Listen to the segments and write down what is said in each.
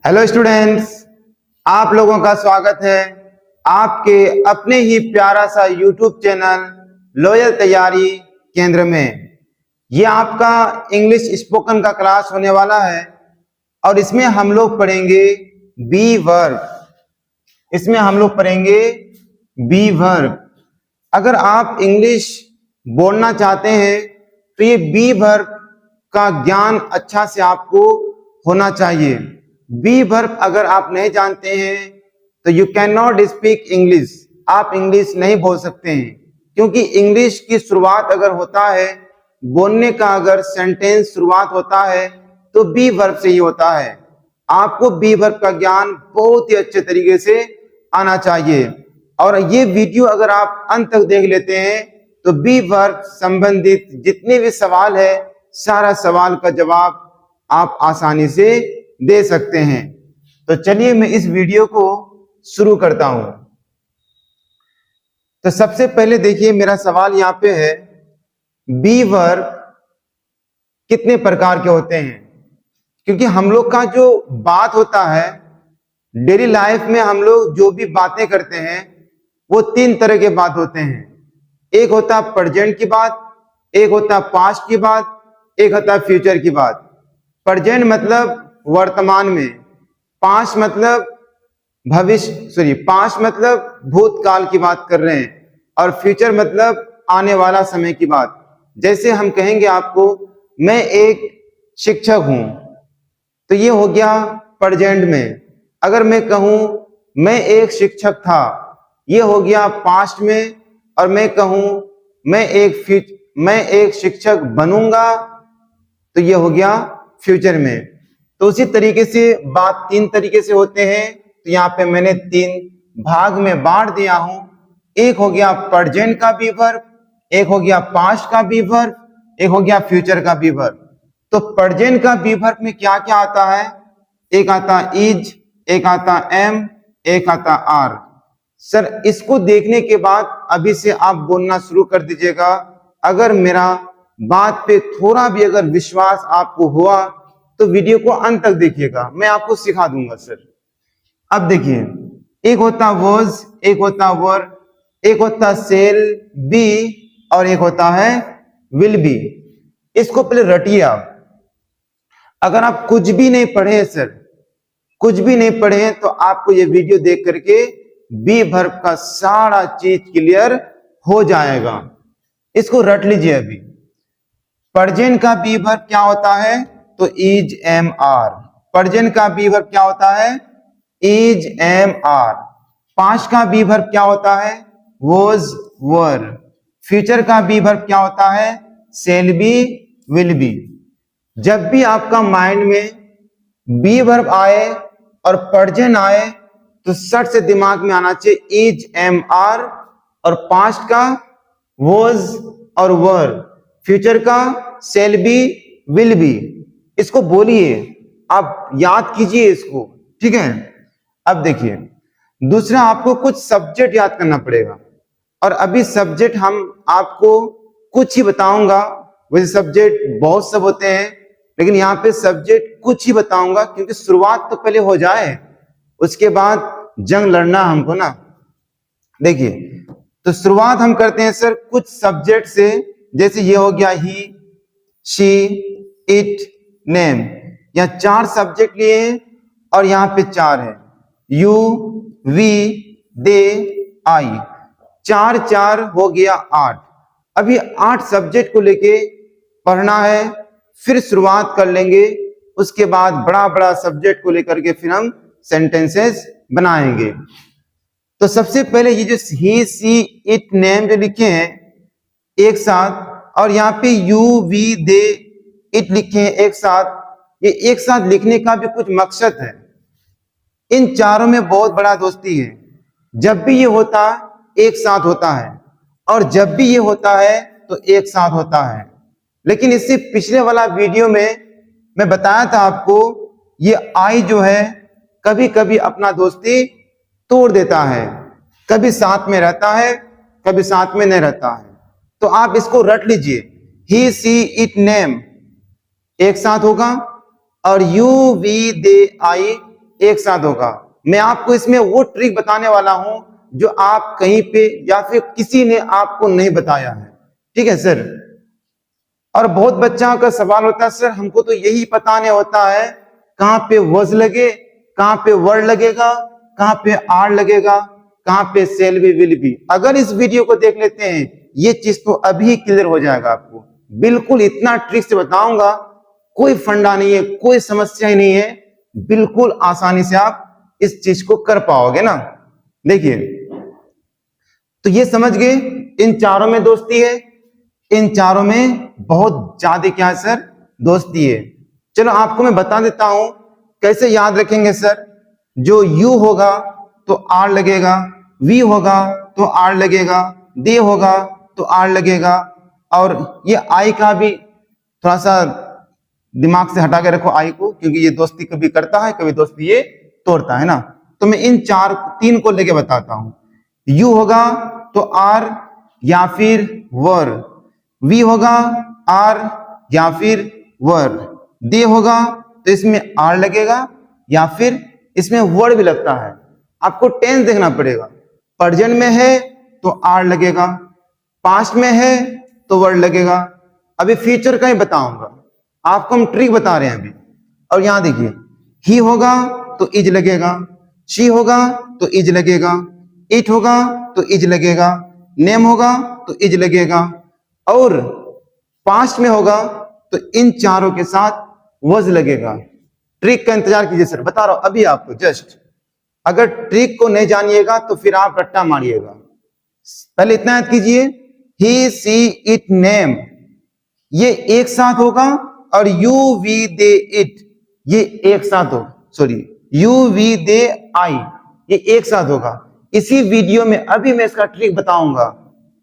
Hello students, आप लोगों का स्वागत है आपके अपने ही प्यारा सा यूट्यूब चैनल लॉयल तैयारी केंद्र में। ये आपका इंग्लिश स्पोकन का क्लास होने वाला है और इसमें हम लोग पढ़ेंगे बी वर्ब। इसमें हम लोग पढ़ेंगे बी वर्ब। अगर आप इंग्लिश बोलना चाहते हैं तो ये बी वर्ब का ज्ञान अच्छा से आपको होना चाहिए। बी वर्ब अगर आप नहीं जानते हैं तो you can not speak English. आप इंग्लिश नहीं बोल सकते हैं, क्योंकि इंग्लिश की शुरुआत अगर होता है, बोलने का अगर सेंटेंस शुरुआत होता है तो बी वर्ब से ही होता है। आपको बी वर्ब का ज्ञान बहुत ही अच्छे तरीके से आना चाहिए। और ये वीडियो अगर आप अंत तक देख लेते हैं तो बी वर्ब संबंधित जितने भी सवाल है, सारा सवाल का जवाब आप आसानी से दे सकते हैं। तो चलिए मैं इस वीडियो को शुरू करता हूं। तो सबसे पहले देखिए, मेरा सवाल यहां पे है, बी वर्ब कितने प्रकार के होते हैं? क्योंकि हम लोग का जो बात होता है डेली लाइफ में, हम लोग जो भी बातें करते हैं वो तीन तरह के बात होते हैं। एक होता है प्रेजेंट की बात, एक होता है पास्ट की बात, एक होता है फ्यूचर की बात। प्रेजेंट मतलब वर्तमान में, पास्ट मतलब पास्ट मतलब भूतकाल की बात कर रहे हैं, और फ्यूचर मतलब आने वाला समय की बात। जैसे हम कहेंगे आपको, मैं एक शिक्षक हूं, तो ये हो गया प्रेजेंट में। अगर मैं कहूं मैं एक शिक्षक था, ये हो गया पास्ट में। और मैं कहूं मैं एक शिक्षक बनूंगा, तो ये हो गया फ्यूचर में। तो उसी तरीके से बात तीन तरीके से होते हैं। तो यहाँ पे मैंने तीन भाग में बांट दिया हूं। एक हो गया प्रेजेंट का बी वर्ब, एक हो गया पास्ट का बी वर्ब, एक हो गया फ्यूचर का बी वर्ब। तो प्रेजेंट का बी वर्ब में क्या क्या आता है? एक आता इज, एक आता एम, एक आता आर। सर, इसको देखने के बाद अभी से आप बोलना शुरू कर दीजिएगा। अगर मेरा बात पे थोड़ा भी अगर विश्वास आपको हुआ तो वीडियो को अंत तक देखिएगा, मैं आपको सिखा दूंगा सर। अब देखिए, एक होता वॉज, एक होता वर, एक होता सेल बी, और एक होता है विल बी। इसको पहले रटिए आप। अगर आप कुछ भी नहीं पढ़े सर, कुछ भी नहीं पढ़े हैं, तो आपको ये वीडियो देख करके बी वर्ब का सारा चीज क्लियर हो जाएगा। इसको रट लीजिए अभी। प्रेजेंट का बी वर्ब क्या होता है? तो इज एम आर। प्रेजेंट का बी वर्ब क्या होता है? Is am are. पास्ट का बी वर्ब क्या होता है? Was were. फ्यूचर का बी वर्ब क्या होता है? Shall be, will be. जब भी आपका माइंड में बी वर्ब आए और प्रेजेंट आए तो सट से दिमाग में आना चाहिए इज एम आर, और पास्ट का वॉज और वर, फ्यूचर का शेल बी, विल बी। इसको बोलिए, आप याद कीजिए इसको, ठीक है? अब देखिए, दूसरा आपको कुछ सब्जेक्ट याद करना पड़ेगा। और अभी सब्जेक्ट हम आपको कुछ ही बताऊंगा। वैसे सब्जेक्ट बहुत सब होते हैं, लेकिन यहाँ पे सब्जेक्ट कुछ ही बताऊंगा, क्योंकि शुरुआत तो पहले हो जाए, उसके बाद जंग लड़ना हमको ना। देखिए, तो शुरुआत हम करते हैं सर कुछ सब्जेक्ट से। जैसे ये हो गया ही, शी, इट, नेम। यहाँ चार सब्जेक्ट लिए हैं और यहाँ पे चार है, यू, वी, दे, आई। चार चार हो गया 8। अभी 8 सब्जेक्ट को लेके पढ़ना है, फिर शुरुआत कर लेंगे। उसके बाद बड़ा बड़ा सब्जेक्ट को लेकर के फिर हम सेंटेंसेस बनाएंगे। तो सबसे पहले ये जो ही, सी, इट, नेम जो लिखे हैं एक साथ, और यहाँ पे यू, वी, दे, इट लिखे हैं एक साथ। ये एक साथ लिखने का भी कुछ मकसद है। इन चारों में बहुत बड़ा दोस्ती है। जब भी ये होता एक साथ होता है, और जब भी ये होता है तो एक साथ होता है। लेकिन इससे पिछले वाला वीडियो में मैं बताया था आपको, ये आई जो है कभी कभी अपना दोस्ती तोड़ देता है। कभी साथ में रहता है, कभी साथ में नहीं रहता है। तो आप इसको रट लीजिए, ही, सी, इट, नेम एक साथ होगा, और यू, वी, दे, आई एक साथ होगा। मैं आपको इसमें वो ट्रिक बताने वाला हूं जो आप कहीं पे या फिर किसी ने आपको नहीं बताया है। ठीक है सर। और बहुत बच्चों का सवाल होता है, सर हमको तो यही पता नहीं होता है कहां पे वज लगे, कहां पे वर्ड लगेगा, कहां पे आर लगेगा, कहां पे सेल भी विल भी। अगर इस वीडियो को देख लेते हैं ये चीज तो अभी क्लियर हो जाएगा आपको। बिल्कुल इतना ट्रिक से बताऊंगा, कोई फंडा नहीं है, कोई समस्या ही नहीं है, बिल्कुल आसानी से आप इस चीज को कर पाओगे ना। देखिए, तो ये समझ गए इन चारों में दोस्ती है, इन चारों में बहुत ज्यादा क्या है सर, दोस्ती है। चलो आपको मैं बता देता हूं कैसे याद रखेंगे सर। जो यू होगा तो आर लगेगा, वी होगा तो आर लगेगा, दे होगा तो आर लगेगा, और ये आई का भी थोड़ा सा दिमाग से हटा के रखो आई को, क्योंकि ये दोस्ती कभी करता है कभी दोस्ती ये तोड़ता है ना। तो मैं इन तीन को लेके बताता हूं। यू होगा तो आर या फिर वर, वी होगा आर या फिर वर, दे होगा तो इसमें आर लगेगा या फिर इसमें वर्ड भी लगता है। आपको टेंस देखना पड़ेगा। प्रेजेंट में है तो आर लगेगा, पास्ट में है तो वर्ड लगेगा। अभी फ्यूचर का ही बताऊंगा, आपको हम ट्रिक बता रहे हैं अभी। और यहां देखिए, ही होगा तो इज लगेगा, शी होगा तो इज लगेगा, इट होगा तो इज लगेगा, नेम होगा तो इज लगेगा, और पास्ट में होगा तो इन चारों के साथ वज लगेगा। ट्रिक का इंतजार कीजिए सर, बता रहा हूं अभी आपको जस्ट। अगर ट्रिक को नहीं जानिएगा तो फिर आप रट्टा मारिएगा। पहले इतना याद कीजिए, ही सी इट नेम ये एक साथ होगा, और यू वी दे इट ये एक साथ हो, सॉरी यू वी दे आई ये एक साथ होगा। इसी वीडियो में अभी मैं इसका ट्रिक बताऊंगा।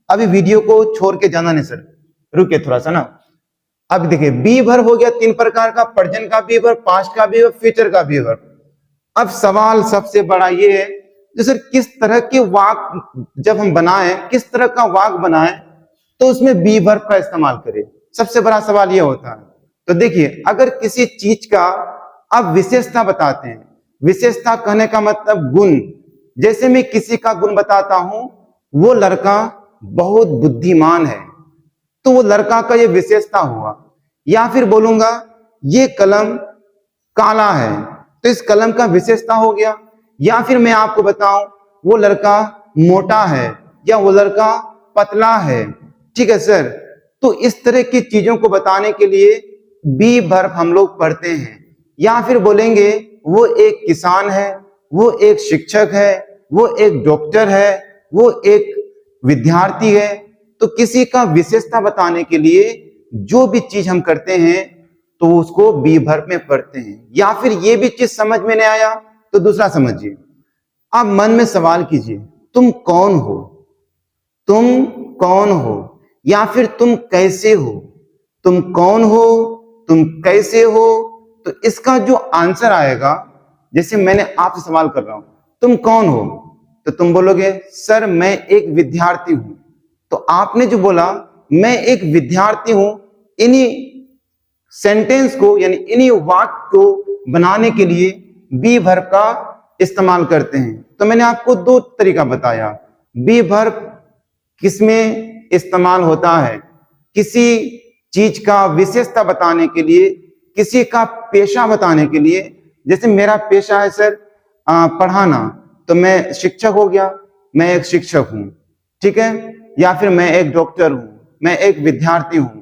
अभी वीडियो को छोड़ के जाना नहीं सर, रुके थोड़ा सा ना। अब देखिए, बी वर्ब हो गया तीन प्रकार का, प्रेजेंट का बी वर्ब, पास्ट का बी वर्ब, फ्यूचर का बी वर्ब। अब सवाल सबसे बड़ा ये है, जो सर किस तरह के वाक जब हम बनाए, किस तरह का वाक बनाए तो उसमें बी वर्ब का इस्तेमाल करें। सबसे बड़ा सवाल ये होता है। तो देखिए, अगर किसी चीज का आप विशेषता बताते हैं, विशेषता कहने का मतलब गुण, जैसे मैं किसी का गुण बताता हूं, वो लड़का बहुत बुद्धिमान है, तो वो लड़का का ये विशेषता हुआ। या फिर बोलूंगा ये कलम काला है, तो इस कलम का विशेषता हो गया। या फिर मैं आपको बताऊं वो लड़का मोटा है या वो लड़का पतला है। ठीक है सर। तो इस तरह की चीजों को बताने के लिए बी वर्ब हम लोग पढ़ते हैं। या फिर बोलेंगे वो एक किसान है, वो एक शिक्षक है, वो एक डॉक्टर है, वो एक विद्यार्थी है। तो किसी का विशेषता बताने के लिए जो भी चीज हम करते हैं तो उसको बी वर्ब में पढ़ते हैं। या फिर ये भी चीज समझ में नहीं आया तो दूसरा समझिए। आप मन में सवाल कीजिए, तुम कौन हो, तुम कौन हो, या फिर तुम कैसे हो। तुम कौन हो, तुम कैसे हो, तो इसका जो आंसर आएगा, जैसे मैंने आपसे सवाल कर रहा हूं तुम कौन हो, तो तुम बोलोगे सर मैं एक विद्यार्थी हूं। तो आपने जो बोला मैं एक विद्यार्थी हूं, इन्हीं सेंटेंस को यानी इन्हीं वाक्य को बनाने के लिए बी वर्ब का इस्तेमाल करते हैं। तो मैंने आपको दो तरीका बताया। बी वर्ब किसमें इस्तेमाल होता है, किसी चीज का विशेषता बताने के लिए, किसी का पेशा बताने के लिए। जैसे मेरा पेशा है सर पढ़ाना, तो मैं शिक्षक हो गया, मैं एक शिक्षक हूं। ठीक है। या फिर मैं एक डॉक्टर हूं, मैं एक विद्यार्थी हूं,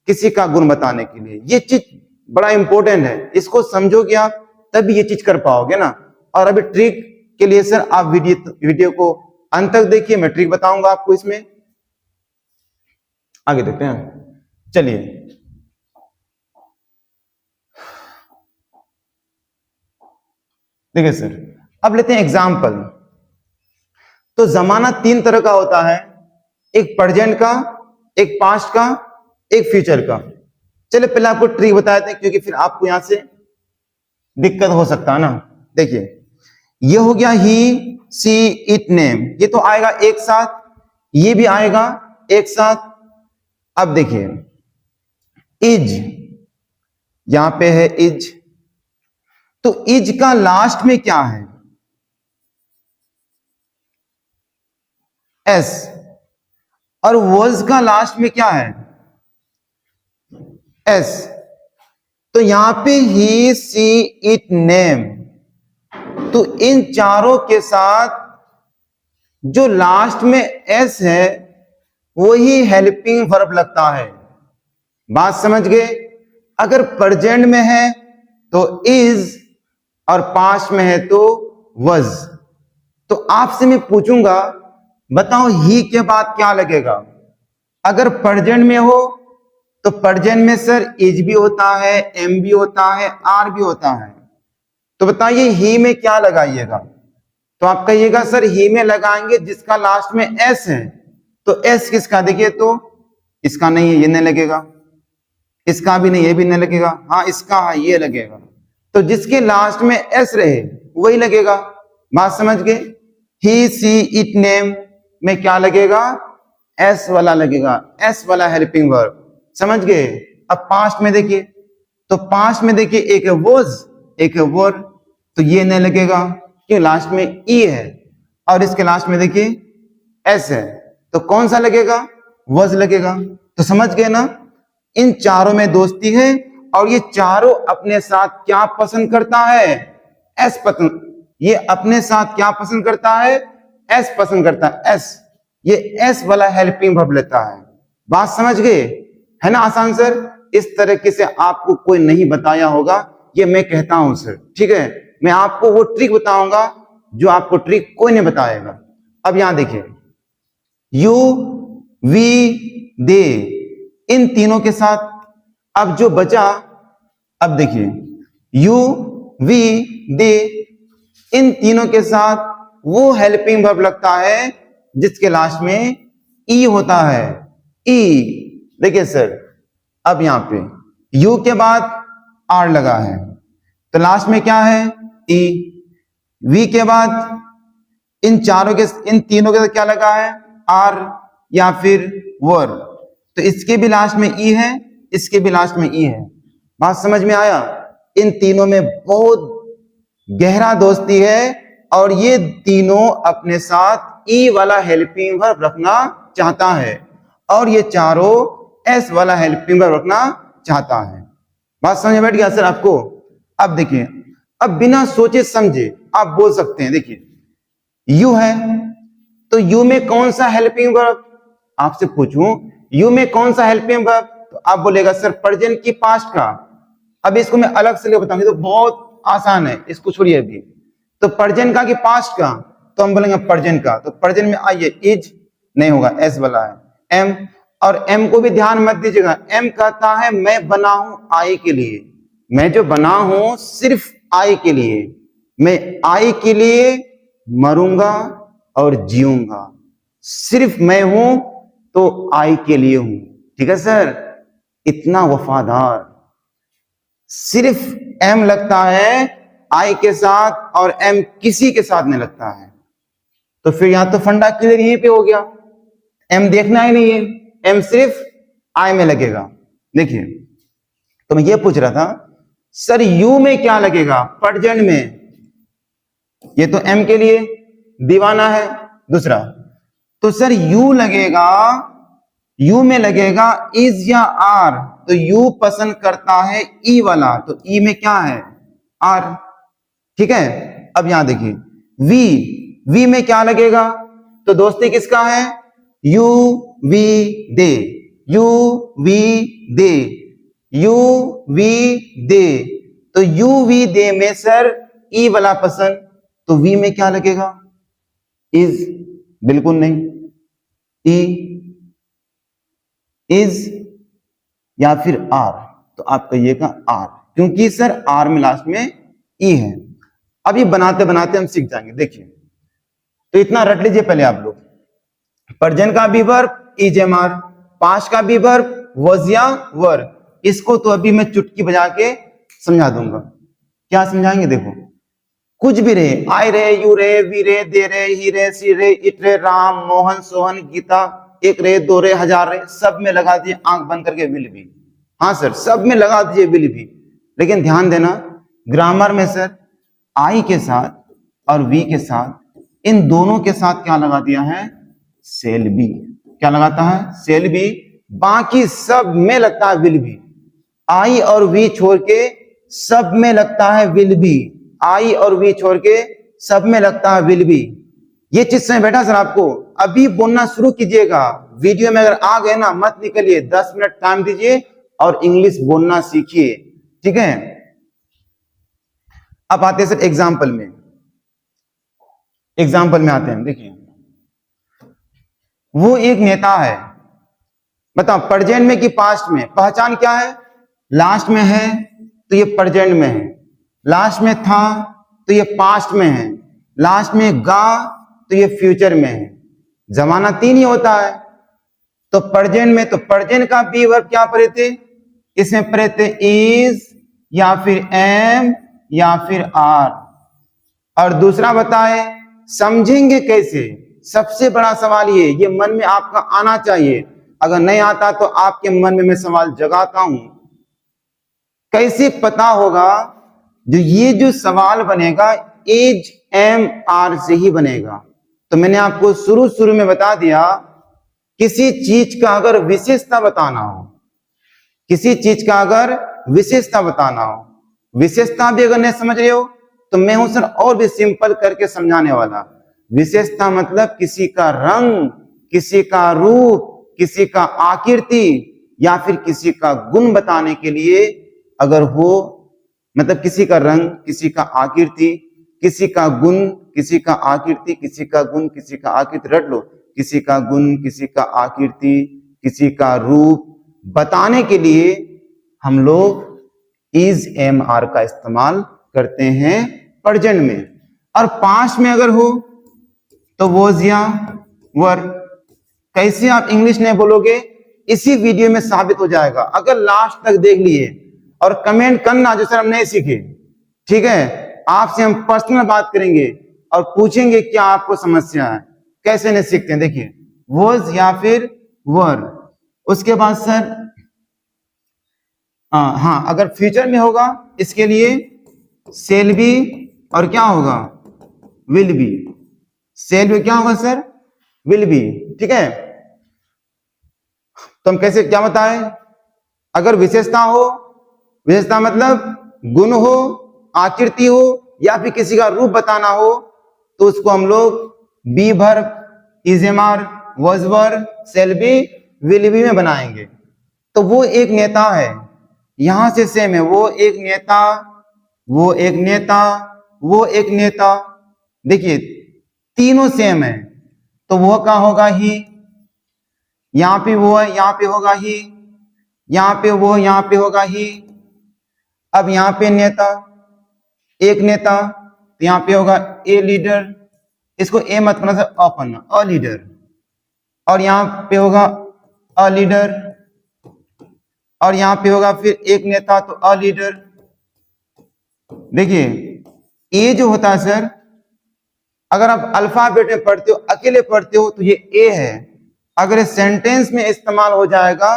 किसी का गुण बताने के लिए। ये चीज बड़ा इंपॉर्टेंट है, इसको समझोगे आप तभी ये चीज कर पाओगे ना। और अभी ट्रिक के लिए सर आप वीडियो को अंत तक देखिए, मैं ट्रिक बताऊंगा आपको। इसमें आगे देखते हैं, चलिए। देखिए सर, अब लेते हैं एग्जाम्पल। तो जमाना तीन तरह का होता है, एक प्रेजेंट का, एक पास्ट का, एक फ्यूचर का। चलिए पहले आपको ट्रिक बताते हैं, क्योंकि फिर आपको यहां से दिक्कत हो सकता है ना। देखिए, ये हो गया ही सी इट नेम, ये तो आएगा एक साथ, ये भी आएगा एक साथ। अब देखिए, इज, यहां पे है इज, तो इज का लास्ट में क्या है? एस। और वॉज का लास्ट में क्या है? एस। तो यहां पे ही, सी, इट, नेम, तो इन चारों के साथ जो लास्ट में एस है वही हेल्पिंग वर्ब लगता है। बात समझ गए? अगर प्रेजेंट में है तो इज, और पास्ट में है तो वज। तो आपसे मैं पूछूंगा, बताओ ही के बाद क्या लगेगा? अगर प्रेजेंट में हो तो प्रेजेंट में सर इज भी होता है, एम भी होता है, आर भी होता है। तो बताइए ही में क्या लगाइएगा? तो आप कहिएगा सर ही में लगाएंगे जिसका लास्ट में एस है। तो एस किसका? देखिए तो इसका नहीं है, ये नहीं लगेगा, इसका भी नहीं, ये भी नहीं लगेगा, हाँ इसका, हाँ ये लगेगा। तो जिसके लास्ट में एस रहे वही लगेगा। बात समझ गए? ही, सी, इट, नेम में क्या लगेगा? एस वाला लगेगा, एस वाला हेल्पिंग वर्ब। समझ गए? अब पास्ट में देखिए, तो पास्ट में देखिए एक है वॉज, एक है वर, तो ये नहीं लगेगा क्यों? लास्ट में ई है, और इसके लास्ट में देखिए एस है, तो कौन सा लगेगा? वॉज लगेगा। तो समझ गए ना? इन चारों में दोस्ती है, और ये चारों अपने साथ क्या पसंद करता है? एस पसंद। ये अपने साथ क्या पसंद करता है? एस पसंद करता है, एस। ये एस वाला हेल्पिंग वर्ब लेता है। बात समझ गए? है ना आसान सर? इस तरीके से आपको कोई नहीं बताया होगा, ये मैं कहता हूं सर, ठीक है? मैं आपको वो ट्रिक बताऊंगा जो आपको ट्रिक कोई नहीं बताएगा। अब यहां देखिए, यू, वी, दे, इन तीनों के साथ अब जो बचा, अब देखिए यू, वी, दे, इन तीनों के साथ वो हेल्पिंग वर्ब लगता है जिसके लास्ट में ई होता है, ई। देखिए सर, अब यहां पे यू के बाद आर लगा है, तो लास्ट में क्या है? ई। वी के बाद इन तीनों के साथ क्या लगा है? आर या फिर वर, तो इसके भी लास्ट में ई है, इसके भी लास्ट में ई है। बात समझ में आया? इन तीनों में बहुत गहरा दोस्ती है, और ये तीनों अपने साथ ई वाला हेल्पिंग वर्ब रखना चाहता है, और ये चारों एस वाला हेल्पिंग वर्ब रखना चाहता है। बात समझ में बैठ गया सर आपको? अब देखिए, अब बिना सोचे समझे आप बोल सकते हैं। देखिए यू है, तो यू में कौन सा हेल्पिंग वर्ब? आपसे पूछूं यू में कौन सा हेल्पिंग वर्ब, तो आप बोलेगा सर प्रेजेंट की पास्ट का। अब इसको मैं अलग से बताऊंगी तो बहुत आसान है, इसको छोड़िए अभी। तो प्रेजेंट का कि पास्ट का? तो हम बोलेंगे प्रेजेंट का। तो प्रेजेंट में आइए, इज नहीं होगा, एस वाला है, एम। और एम को भी ध्यान मत दीजिएगा, एम कहता है मैं बना हूं आई के लिए, मैं जो बना हूं सिर्फ आई के लिए, मैं आई के लिए मरूंगा और जीऊंगा, सिर्फ मैं हूं तो आई के लिए हूं। ठीक है सर? इतना वफादार। सिर्फ एम लगता है आई के साथ, और एम किसी के साथ नहीं लगता है। तो फिर यहां तो फंडा क्लियर यहीं पे हो गया, एम देखना ही नहीं है, एम सिर्फ आई में लगेगा। देखिए, तो मैं ये पूछ रहा था सर यू में क्या लगेगा? प्रेजेंट में ये तो एम के लिए दीवाना है दूसरा, तो सर यू लगेगा, यू में लगेगा इज या आर, तो यू पसंद करता है ई वाला, तो ई में क्या है? आर। ठीक है? अब यहां देखिए वी, वी में क्या लगेगा? तो दोस्ती किसका है? You, we, they, you, we, they, you, we, they, तो यू, वी, दे में सर ई वाला पसंद, तो वी में क्या लगेगा? इज? बिल्कुल नहीं, ई, इज या फिर आर, तो आप कहिएगा आर, क्योंकि सर आर में लास्ट में ई है। अब ये बनाते बनाते हम सीख जाएंगे। देखिए, तो इतना रट लीजिए पहले आप लोग, प्रेजेंट का भी verb is am are, past का भी वर्ब वाज या वर। इसको तो अभी मैं चुटकी बजा के समझा दूंगा। क्या समझाएंगे? देखो, कुछ भी रहे, आई रहे, यू रहे, वी रहे, दे रहे, ही रहे, सी रहे, इट रहे, राम, मोहन, सोहन, गीता, एक रहे, दो रहे, हजार रहे, सब में लगा दिए आंख बंद करके विल भी। हाँ सर, सब में लगा दीजिए विल भी, लेकिन ध्यान देना ग्रामर में सर आई के साथ और वी के साथ, इन दोनों के साथ क्या लगा दिया है, सेल बी। क्या लगाता है, सेल बी। बाकी सब में लगता है विल बी। आई और वी छोड़ के सब में लगता है विल बी। आई और वी छोड़ के सब में लगता है विल बी। ये चीज समझ बैठा सर आपको? अभी बोलना शुरू कीजिएगा। वीडियो में अगर आ गए ना, मत निकलिए, 10 मिनट टाइम दीजिए और इंग्लिश बोलना सीखिए, ठीक है। अब आते हैं सर एग्जाम्पल में। एग्जाम्पल में आते हैं। देखिए, वो एक नेता है। बताओ प्रेजेंट में कि पास्ट में? पहचान क्या है? लास्ट में है तो ये प्रेजेंट में है, लास्ट में था तो ये पास्ट में है, लास्ट में गा तो ये फ्यूचर में है। जमाना 3 ही होता है। तो प्रेजेंट में, तो प्रेजेंट का बी वर्ब क्या पढ़े थे? इसमें पढ़े थे इज या फिर एम या फिर आर। और दूसरा बताए समझेंगे कैसे? सबसे बड़ा सवाल ये मन में आपका आना चाहिए। अगर नहीं आता तो आपके मन में मैं सवाल जगाता हूं, कैसे पता होगा? ये जो सवाल बनेगा इज एम आर से ही बनेगा। तो मैंने आपको शुरू में बता दिया, किसी चीज का अगर विशेषता बताना हो, किसी चीज का अगर विशेषता बताना हो, विशेषता भी अगर नहीं समझ रहे हो तो मैं हूं सर और भी सिंपल करके समझाने वाला। विशेषता मतलब किसी का रंग, किसी का रूप, किसी का आकृति या फिर किसी का गुण बताने के लिए अगर हो, मतलब किसी का रंग, किसी का आकृति, किसी का गुण, किसी का आकृति, किसी का गुण, किसी का आकृति, रट लो, किसी का गुण, किसी का आकृति, किसी का रूप बताने के लिए हम लोग इज एम आर का इस्तेमाल करते हैं प्रेजेंट में। और पास्ट में अगर हो तो वॉज या वर। कैसे आप इंग्लिश नहीं बोलोगे इसी वीडियो में साबित हो जाएगा, अगर लास्ट तक देख लिए। और कमेंट करना जो सर हम नहीं सीखे, ठीक है। आपसे हम पर्सनल बात करेंगे और पूछेंगे क्या आपको समस्या है, कैसे नहीं सीखते हैं। देखिए, वॉज या फिर वर। उसके बाद सर हाँ, अगर फ्यूचर में होगा इसके लिए सेल बी और क्या होगा, विल बी। सेल बी क्या होगा सर, विल बी, ठीक है। तो हम कैसे क्या बताएं? अगर विशेषता हो, विशेषता मतलब गुण हो, आकृति हो या फिर किसी का रूप बताना हो, तो उसको हम लोग be verb, is am are, was verb, shall be, will be में बनाएंगे। तो वो एक नेता है, यहां से सेम है, वो एक नेता, वो एक नेता, वो एक नेता। देखिए तीनों सेम है, तो वो क्या होगा ही, यहां पे वो है, यहां पे होगा ही, यहां पे वो, यहां पे होगा ही। अब यहां पे नेता, एक नेता, तो यहां पे होगा ए लीडर, इसको ए मत पढ़ना सर, अ पढ़ना, अ लीडर। और यहां पे होगा अ लीडर, और यहां पे होगा फिर एक नेता, तो अ लीडर। देखिए ए जो होता है सर, अगर आप अल्फाबेट में पढ़ते हो, अकेले पढ़ते हो तो ये ए है, अगर ये सेंटेंस में इस्तेमाल हो जाएगा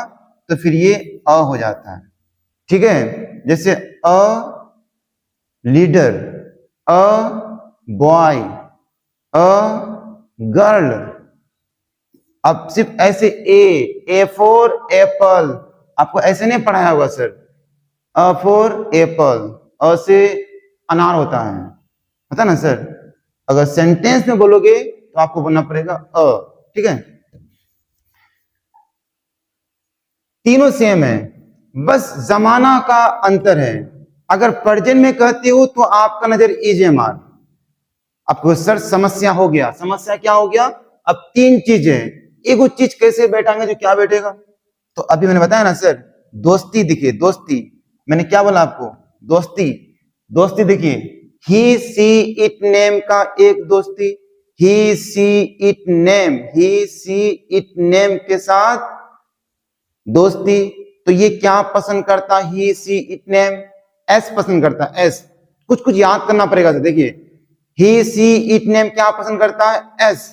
तो फिर ये अ हो जाता है, ठीक है। जैसे a leader, a boy, a girl. अब सिर्फ ऐसे ए फॉर एप्पल, आपको ऐसे नहीं पढ़ाया होगा सर। अ फॉर एप्पल, अ से अनार होता है ना सर। अगर सेंटेंस में बोलोगे तो आपको बोलना पड़ेगा अ, ठीक है। तीनों सेम है, बस जमाना का अंतर है। अगर प्रेजेंट में कहते हो तो आपका नजर इज एम आर। आपको सर समस्या हो गया, समस्या क्या हो गया? अब 3 चीजें, एक चीज कैसे बैठाएंगे जो क्या बैठेगा? तो अभी मैंने बताया ना सर, दोस्ती। दिखिए दोस्ती, मैंने क्या बोला आपको? दोस्ती। दोस्ती देखिए, ही सी इट नेम का एक दोस्ती, he she it name, he she it name के साथ दोस्ती। तो ये क्या पसंद करता? He she it name S पसंद करता है, एस। कुछ याद करना पड़ेगा। देखिए ही सी इट नेम क्या पसंद करता है? एस।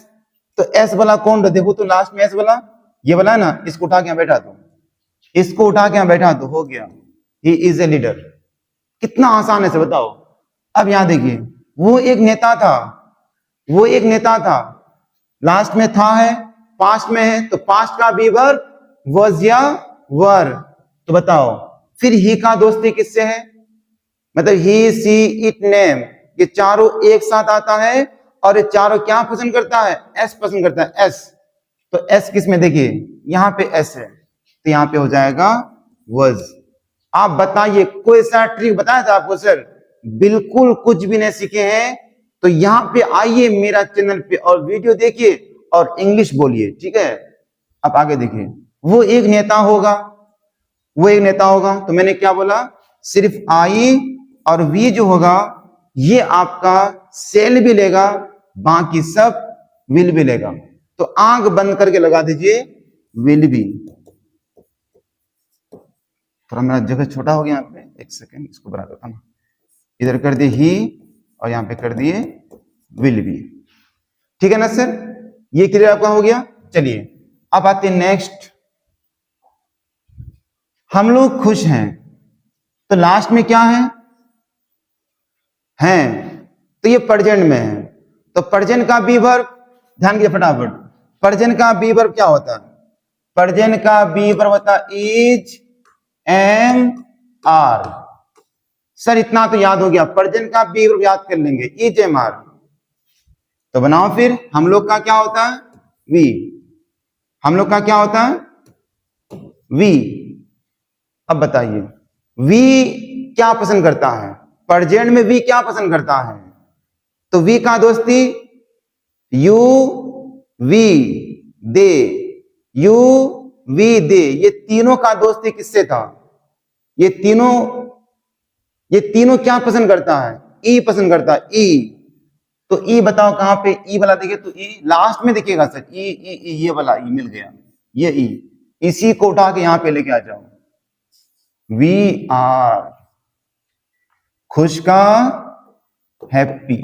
तो एस वाला कौन? देखो तो लास्ट में एस वाला, ये वाला है ना, इसको उठा के बैठा दो, इसको उठा के बैठा दो, हो गया ही इज ए लीडर। कितना आसान है से बताओ। अब यहां देखिए, वो एक नेता था, वो एक नेता था, लास्ट में था है, पास्ट में है, तो पास्ट का बी वर्ब was या वर। तो बताओ फिर ही का दोस्ती किससे है? मतलब ही, सी, इट, नेम, ये चारों एक साथ आता है और ये चारों क्या पसंद करता है? एस पसंद करता है, एस। तो एस किस में? देखिए यहां पे एस है, तो यहां पे हो जाएगा was। आप बताइए, कोई सा ट्रिक बताया था आपको सर? बिल्कुल कुछ भी नहीं सीखे हैं, तो यहां पे आइए मेरा चैनल पे और वीडियो देखिए और इंग्लिश बोलिए, ठीक है? अब आगे देखिए, वो एक नेता होगा, वो एक नेता होगा, तो मैंने क्या बोला? सिर्फ आई और वी जो होगा ये आपका सेल भी लेगा, बाकी सब विल भी लेगा। तो आंख बंद करके लगा दीजिए, विल बी। थोड़ा मेरा जगह छोटा हो गया यहाँ पे, एक सेकेंड इसको बना देता हूँ। इधर कर दिए ही और यहाँ पे कर दिए विल बी, ठीक है ना सर? ये क्लियर आपका हो गया। चलिए अब आते हैं नेक्स्ट। हम लोग खुश हैं, तो लास्ट में क्या है? हैं, तो ये प्रेजेंट में है, तो प्रेजेंट का बी वर्ब, ध्यान दीजिए फटाफट, प्रेजेंट का बी वर्ब क्या होता है? प्रेजेंट का बी वर्ब होता है इज, एम, आर। सर इतना तो याद हो गया, प्रेजेंट का बी वर्ब याद कर लेंगे, इज, एम, आर। तो बनाओ फिर, हम लोग का क्या होता है? वी। हम लोग का क्या होता है? वी। अब बताइए वी क्या पसंद करता है? प्रेजेंट में वी क्या पसंद करता है? तो वी का दोस्ती you, we, they, you, we, they, ये तीनों का दोस्ती किससे था? ये तीनों क्या पसंद करता है? ई पसंद करता है, ई। तो ई बताओ कहां पे? ई वाला देखिए, तो ई लास्ट में दिखेगा सर, ई, ई, ई, ये वाला ई मिल गया, ये ई। इसी को उठा के यहां पे लेके आ जाओ। वी आर, खुश का हैप्पी,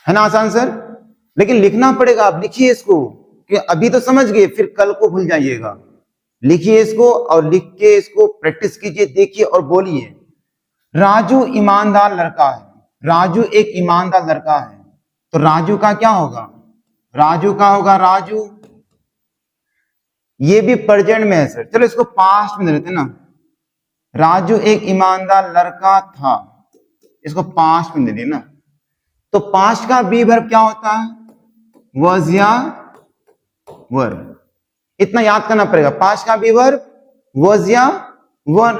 है ना आसान सर? लेकिन लिखना पड़ेगा, आप लिखिए इसको, कि अभी तो समझ गए, फिर कल को भूल जाइएगा। लिखिए इसको और लिख के इसको प्रैक्टिस कीजिए, देखिए और बोलिए। राजू ईमानदार लड़का है, राजू एक ईमानदार लड़का है, तो राजू का क्या होगा? राजू का होगा राजू। ये भी प्रेजेंट में है सर, चलो इसको पास्ट में दे देते हैं ना। राजू एक ईमानदार लड़का था, इसको पास्ट में दे दिए ना। तो पास्ट का बी वर्ब क्या होता है? was या वर। इतना याद करना पड़ेगा, पास्ट का बी वर्ब was या वर।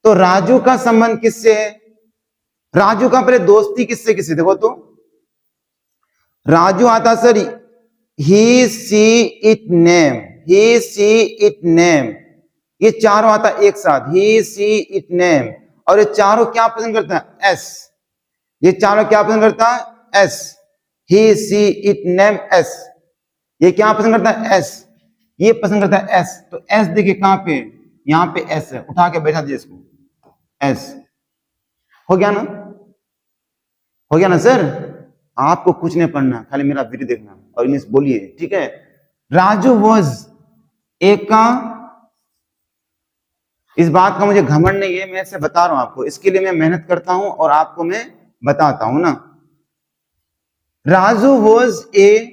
तो राजू का संबंध किससे है? राजू का पहले दोस्ती किससे किससे देखो तो। राजू आता sir he, she, it, name, he, she, it, name, ये चारों आता एक साथ, ही, सी, इट, नेम। और ये चारों क्या पसंद करता है? एस। ये चारों क्या पसंद करता है? S. He, she, it, name, S. ये क्या पसंद करता है? एस। ये पसंद करता है एस। तो एस देखिए कहां पे? यहां पे एस है, उठा के बैठा दिए इसको, एस। हो गया ना? हो गया ना सर? आपको कुछ नहीं पढ़ना, खाली मेरा वीडियो देखना और इंग्लिश बोलिए, ठीक है? राजू वॉज एक का, इस बात का मुझे घमंड नहीं है, मैं ऐसे बता रहा हूं आपको, इसके लिए मैं मेहनत करता हूं और आपको मैं बताता हूं ना। Raju was a,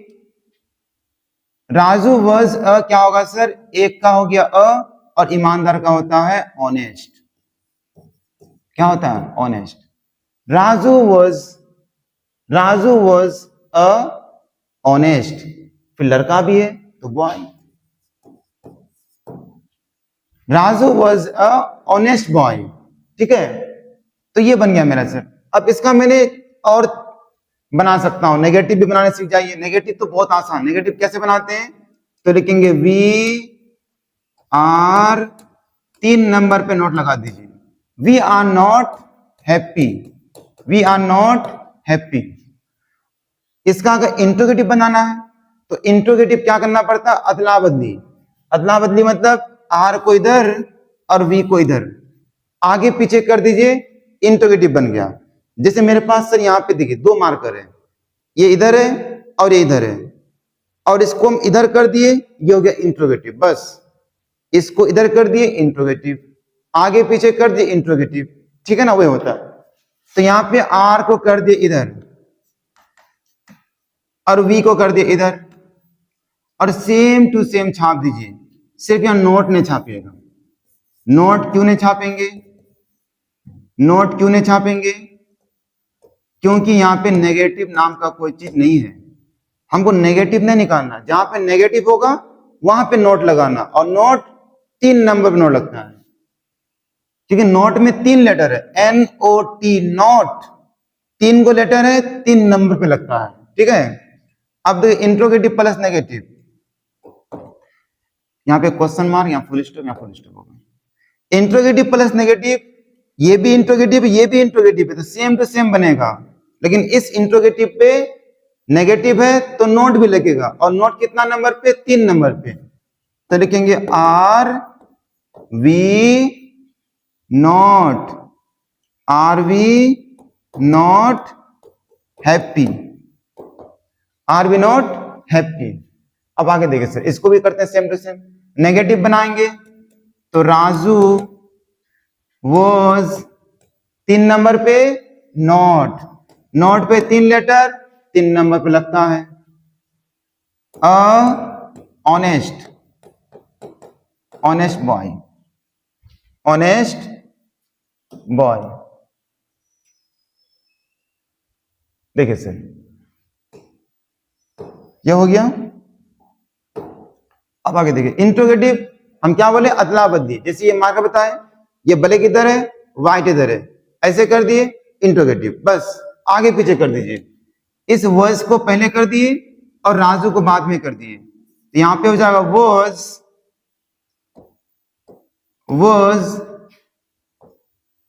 Raju was a क्या होगा सर? एक का हो गया अ, और ईमानदार का होता है ऑनेस्ट। क्या होता है? Honest. Raju was a honest, फिर लड़का भी है तो boy. Raju was a honest boy, ठीक है? तो ये बन गया मेरा सर। अब इसका मैंने और बना सकता हूं, नेगेटिव भी बनाने सीख जाइए। नेगेटिव तो बहुत आसान, नेगेटिव कैसे बनाते हैं? तो लिखेंगे वी आर, 3 नंबर पे नोट लगा दीजिए, we are not happy, we are not happy. इसका अगर इंट्रोगेटिव बनाना है तो इंट्रोगेटिव क्या करना पड़ता है? अदला बदली। अदला बदली मतलब आर को इधर और वी को इधर, आगे पीछे कर दीजिए, इंट्रोगेटिव बन गया। जैसे मेरे पास सर यहाँ पे देखिए 2 मार्कर है, ये इधर है और ये इधर है, और इसको हम इधर कर दिए, ये हो गया इंट्रोगेटिव। बस इसको इधर कर दिए, इंट्रोगेटिव। आगे पीछे कर दिए इंट्रोगेटिव, ठीक है ना, वही होता है। तो यहाँ पे आर को कर दिए इधर और वी को कर दिए इधर और सेम टू सेम छाप दीजिए, सिर्फ यहाँ नोट नहीं छापिएगा। नोट क्यों नहीं छापेंगे? नोट क्यों नहीं छापेंगे? क्योंकि यहाँ पे नेगेटिव नाम का कोई चीज नहीं है, हमको नेगेटिव नहीं निकालना। जहां पे नेगेटिव होगा वहां पे नोट लगाना, और नोट 3 नंबर पे नोट लगता है, क्योंकि नोट में 3 लेटर है, NOT, नोट 3 को लेटर है, 3 नंबर पे लगता है, ठीक है। अब देखिए इंट्रोगेटिव प्लस नेगेटिव, यहाँ पे क्वेश्चन मार्क, यहाँ फुल स्टॉप, यहाँ फुल स्टॉप होगा। इंट्रोगेटिव प्लस नेगेटिव, ये भी इंट्रोगेटिव, ये भी इंट्रोगेटिव है, तो सेम टू सेम बनेगा। लेकिन इस इंट्रोगेटिव पे नेगेटिव है तो नोट भी लगेगा, और नोट कितना नंबर पे? 3 नंबर पे। तो लिखेंगे are we not, are we not happy, are we not happy. अब आगे देखिए सर, इसको भी करते हैं सेम टू सेम। नेगेटिव बनाएंगे तो राजू वॉज 3 नंबर पे नॉट, नॉट पे 3 लेटर, 3 नंबर पे लगता है। Honest, honest boy, honest boy. देखिए सर, यह हो गया। अब आगे देखिए इंट्रोगेटिव, हम क्या बोले? अदला बदली। जैसे ये मार्कर बताए, ये ब्लैक इधर है, व्हाइट इधर है, ऐसे कर दिए इंट्रोगेटिव, बस आगे पीछे कर दीजिए। इस वर्स को पहले कर दिए और राजू को बाद में कर दिए, तो यहां पे हो जाएगा वॉज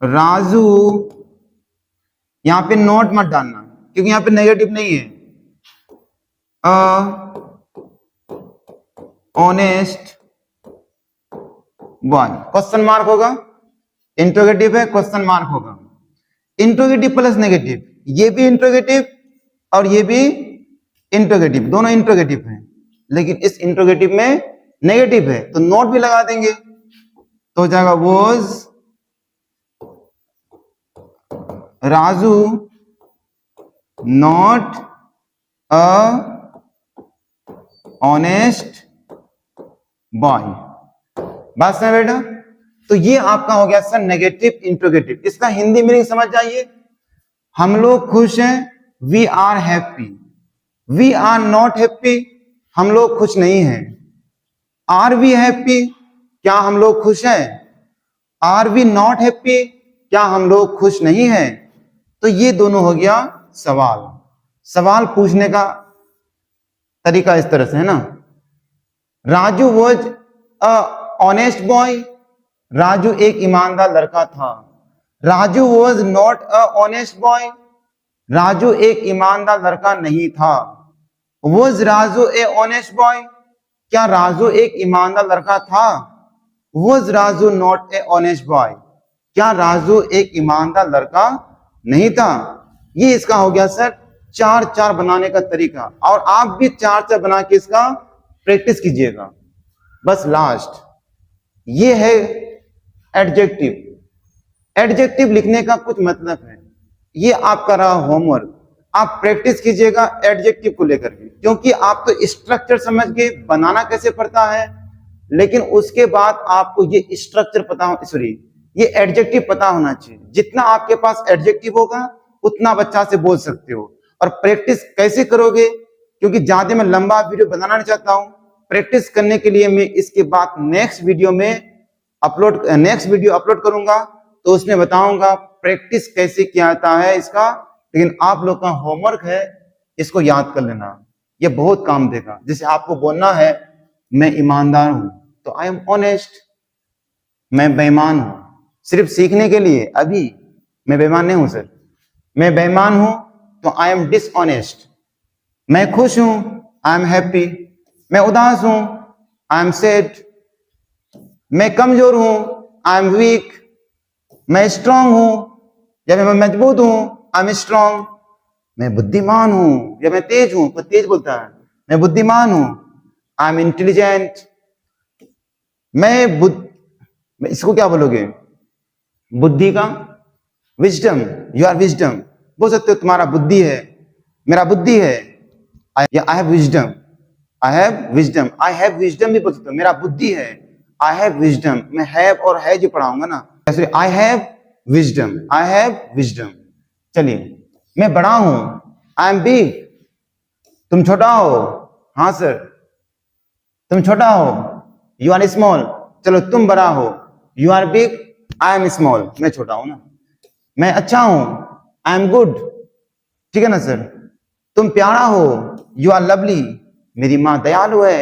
राजू। यहां पे नोट मत डालना क्योंकि यहां पे नेगेटिव नहीं है। ऑनेस्ट बॉय, क्वेश्चन मार्क होगा, इंट्रोगेटिव है, क्वेश्चन मार्क होगा। इंट्रोगेटिव प्लस नेगेटिव, ये भी इंट्रोगेटिव और ये भी इंट्रोगेटिव, दोनों इंट्रोगेटिव हैं, लेकिन इस इंट्रोगेटिव में नेगेटिव है तो नोट भी लगा देंगे, तो हो जाएगा was Raju not a honest boy. बात समझ बेटा? तो ये आपका हो गया सर नेगेटिव इंट्रोगेटिव। इसका हिंदी मीनिंग समझ जाइए, हम लोग खुश हैं, we are happy, we are not happy, हम लोग खुश नहीं हैं। आर वी हैप्पी, क्या हम लोग खुश हैं? आर वी नॉट हैप्पी, क्या हम लोग खुश नहीं हैं? तो ये दोनों हो गया सवाल। सवाल पूछने का तरीका इस तरह से है ना। Raju was a honest boy, Raju एक ईमानदार लड़का था। Raju was not a honest boy, Raju एक ईमानदार लड़का नहीं था। Was Raju A honest boy, क्या राजू एक ईमानदार लड़का था? Was Raju not a honest boy, क्या राजू एक ईमानदार लड़का नहीं था? ये इसका हो गया सर 4-4 बनाने का तरीका, और आप भी 4-4 बना के इसका प्रैक्टिस कीजिएगा। बस लास्ट ये है एडजेक्टिव। एडजेक्टिव लिखने का कुछ मतलब है, ये आपका रहा होमवर्क, आप प्रैक्टिस कीजिएगा एडजेक्टिव को लेकर के, क्योंकि आप तो स्ट्रक्चर समझ गए बनाना कैसे पड़ता है, लेकिन उसके बाद आपको ये स्ट्रक्चर पता हो, सॉरी ये एडजेक्टिव पता होना चाहिए। जितना आपके पास एडजेक्टिव होगा उतना बच्चा से बोल सकते हो। और प्रैक्टिस कैसे करोगे, क्योंकि ज्यादा मैं लंबा वीडियो बनाना नहीं चाहता हूं, प्रैक्टिस करने के लिए मैं इसके बाद नेक्स्ट वीडियो अपलोड करूंगा, तो उसमें बताऊंगा प्रैक्टिस कैसे किया जाता है इसका। लेकिन आप लोग का होमवर्क है, इसको याद कर लेना, ये बहुत काम देगा। जैसे आपको बोलना है मैं ईमानदार हूं, तो आई एम ऑनेस्ट। मैं बेईमान हूं, सिर्फ सीखने के लिए, अभी मैं बेईमान नहीं हूं सर। मैं बेईमान हूं तो आई एम डिसऑनेस्ट। मैं खुश हूं, आई एम हैप्पी। मैं उदास हूं, आई एम सैड। मैं कमजोर हूं, आई एम वीक। मैं स्ट्रांग हूं या मैं मजबूत हूं, आई एम स्ट्रांग। मैं बुद्धिमान हूं या मैं तेज हूं, कोई तेज बोलता है, मैं बुद्धिमान हूं, आई एम इंटेलिजेंट। मैं इसको क्या बोलोगे, बुद्धि का विजडम, यू आर विजडम बोल सकते हो, तुम्हारा बुद्धि है, मेरा बुद्धि है। I have wisdom, I have wisdom, I have wisdom भी बोल सकते हो, मेरा बुद्धि है। आई हैव विजडम, मैं हैव और है जो पढ़ाऊंगा ना, ऐसे I have wisdom, I have wisdom. चलिए, मैं बड़ा हूं, आई एम बिग, तुम छोटा हो, हाँ सर, तुम छोटा हो, यू आर स्मॉल, चलो तुम बड़ा हो, you are big, I am small, मैं छोटा हूं ना। मैं अच्छा हूं, आई एम गुड, ठीक है ना सर। तुम प्यारा हो, यू आर लवली, मेरी माँ दयालु है,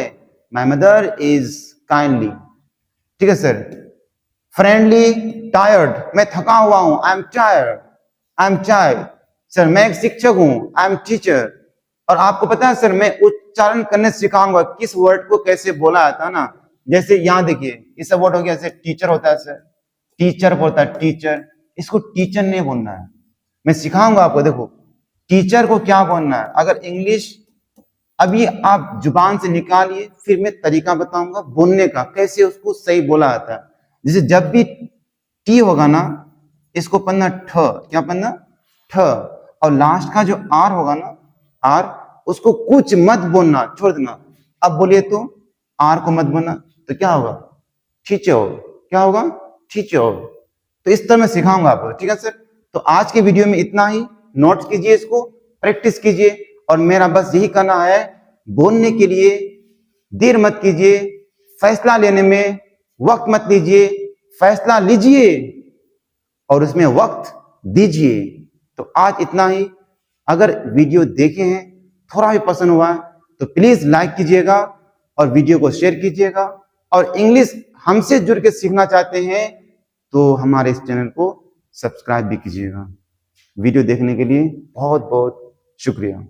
माई मदर इज काइंडली, ठीक है सर। फ्रेंडली, टायर्ड, मैं थका हुआ हूं, I am tired, I am tired. Sir मैं एक शिक्षक हूं, आई एम टीचर। और आपको पता है सर, मैं उच्चारण करने सिखाऊंगा किस वर्ड को कैसे बोला जाता है ना। जैसे यहाँ देखिए, ये सब वर्ड हो गया, जैसे टीचर होता है सर, टीचर बोलता है टीचर, इसको टीचर नहीं बोलना है, मैं सिखाऊंगा आपको। देखो टीचर को क्या बोलना है, अगर इंग्लिश अभी आप जुबान से निकालिए, फिर मैं तरीका बताऊंगा बोलने का, कैसे उसको सही बोला जाता है। जैसे जब भी टी होगा ना, इसको पढ़ना ठ, क्या पढ़ना, ठ। और लास्ट का जो आर होगा ना, आर, उसको कुछ मत बोलना, छोड़ देना। अब बोलिए तो आर को मत बोलना, तो क्या होगा, टीचर, क्या होगा, टीचर। तो इस तरह मैं सिखाऊंगा आपको, ठीक है सर। तो आज के वीडियो में इतना ही, नोट्स कीजिए, इसको प्रैक्टिस कीजिए, और मेरा बस यही कहना है, बोलने के लिए देर मत कीजिए, फैसला लेने में वक्त मत लीजिए, फैसला लीजिए और उसमें वक्त दीजिए। तो आज इतना ही। अगर वीडियो देखे हैं, थोड़ा भी पसंद हुआ है, तो प्लीज लाइक कीजिएगा और वीडियो को शेयर कीजिएगा। और इंग्लिश हमसे जुड़ के सीखना चाहते हैं तो हमारे इस चैनल को सब्सक्राइब भी कीजिएगा। वीडियो देखने के लिए बहुत बहुत शुक्रिया।